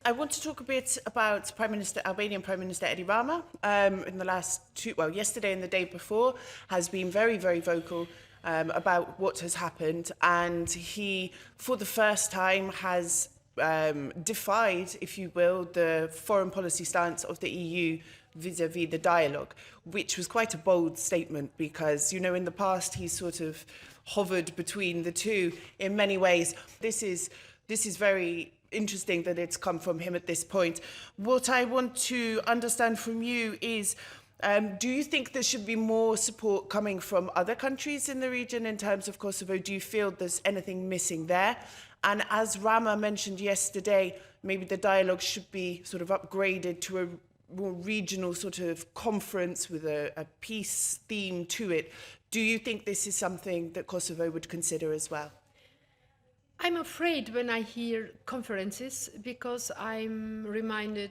I want to talk a bit about Albanian Prime Minister Edi Rama. In the yesterday and the day before, has been very, very vocal about what has happened, and he, for the first time, has defied, if you will, the foreign policy stance of the EU vis-à-vis the dialogue, which was quite a bold statement because, you know, in the past he sort of hovered between the two in many ways. This is very interesting that it's come from him at this point. What I want to understand from you is, do you think there should be more support coming from other countries in the region in terms of Kosovo? Do you feel there's anything missing there? And as Rama mentioned yesterday, maybe the dialogue should be sort of upgraded to a more regional sort of conference with a peace theme to it. Do you think this is something that Kosovo would consider as well? I'm afraid when I hear conferences, because I'm reminded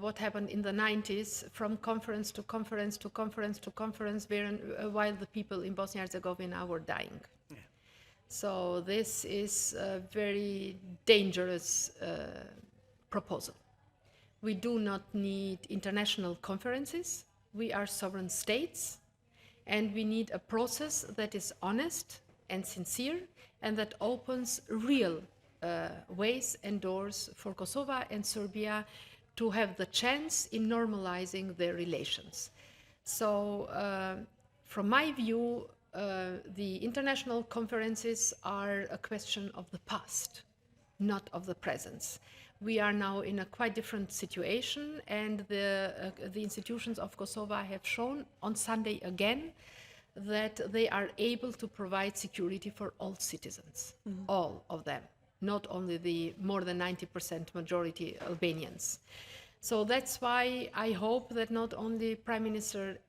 what happened in the 90s, from conference to conference to conference to conference, while the people in Bosnia-Herzegovina were dying. Yeah. So this is a very dangerous proposal. We do not need international conferences. We are sovereign states, and we need a process that is honest and sincere, and that opens real ways and doors for Kosovo and Serbia to have the chance in normalizing their relations. So from my view, the international conferences are a question of the past, not of the present. We are now in a quite different situation, and the institutions of Kosovo have shown on Sunday again that they are able to provide security for all citizens, all of them, not only the more than 90% majority Albanians. So that's why I hope that not only Prime Minister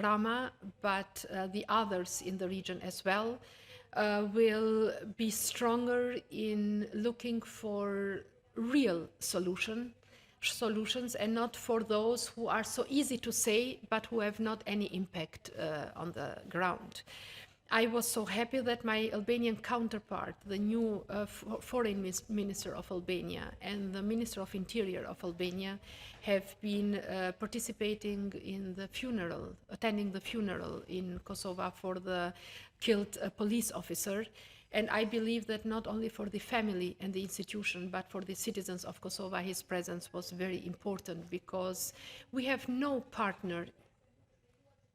Rama, but the others in the region as well, will be stronger in looking for real solutions, and not for those who are so easy to say but who have not any impact on the ground. I was so happy that my Albanian counterpart, the new foreign minister of Albania and the Minister of Interior of Albania, have been participating in the funeral, attending the funeral in Kosovo for the killed police officer. And I believe that not only for the family and the institution, but for the citizens of Kosovo, his presence was very important, because we have no partner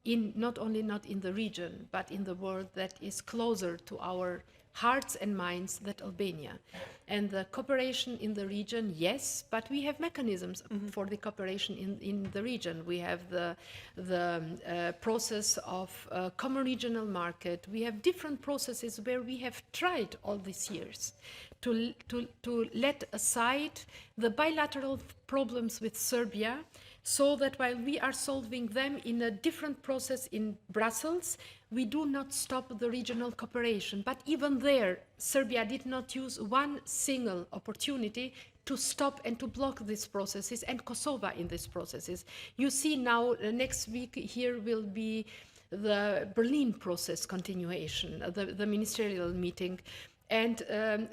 not only not in the region, but in the world that is closer to our hearts and minds than Albania. And the cooperation in the region, yes, but we have mechanisms for the cooperation in the region. We have the process of common regional market. We have different processes where we have tried all these years to let aside the bilateral problems with Serbia, so that while we are solving them in a different process in Brussels, we do not stop the regional cooperation. But even there, Serbia did not use one single opportunity to stop and to block these processes, and Kosovo in these processes. You see now, next week here will be the Berlin process continuation, the ministerial meeting. And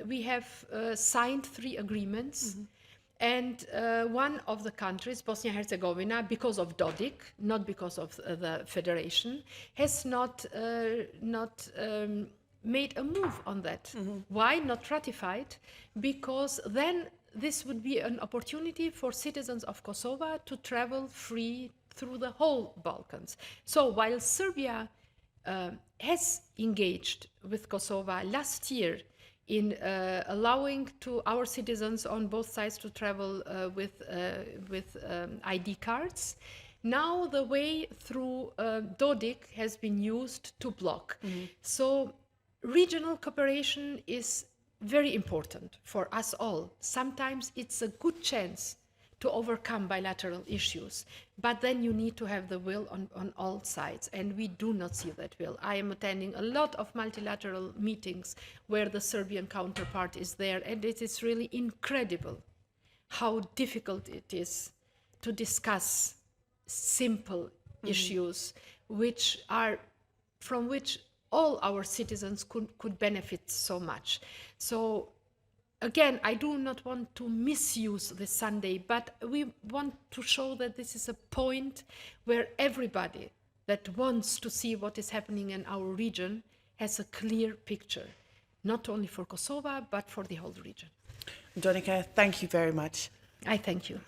we have signed 3 agreements. And one of the countries, Bosnia-Herzegovina, because of Dodik, not because of the federation, has not made a move on that. Why not ratified? Because then this would be an opportunity for citizens of Kosovo to travel free through the whole Balkans. So while Serbia has engaged with Kosovo last year in allowing to our citizens on both sides to travel with ID cards, now the way through Dodik has been used to block. So regional cooperation is very important for us all. Sometimes it's a good chance to overcome bilateral issues, but then you need to have the will on all sides, and we do not see that will. I am attending a lot of multilateral meetings where the Serbian counterpart is there, and it is really incredible how difficult it is to discuss simple issues from which all our citizens could benefit so much. So again, I do not want to misuse this Sunday, but we want to show that this is a point where everybody that wants to see what is happening in our region has a clear picture, not only for Kosovo, but for the whole region. Donika, thank you very much. I thank you.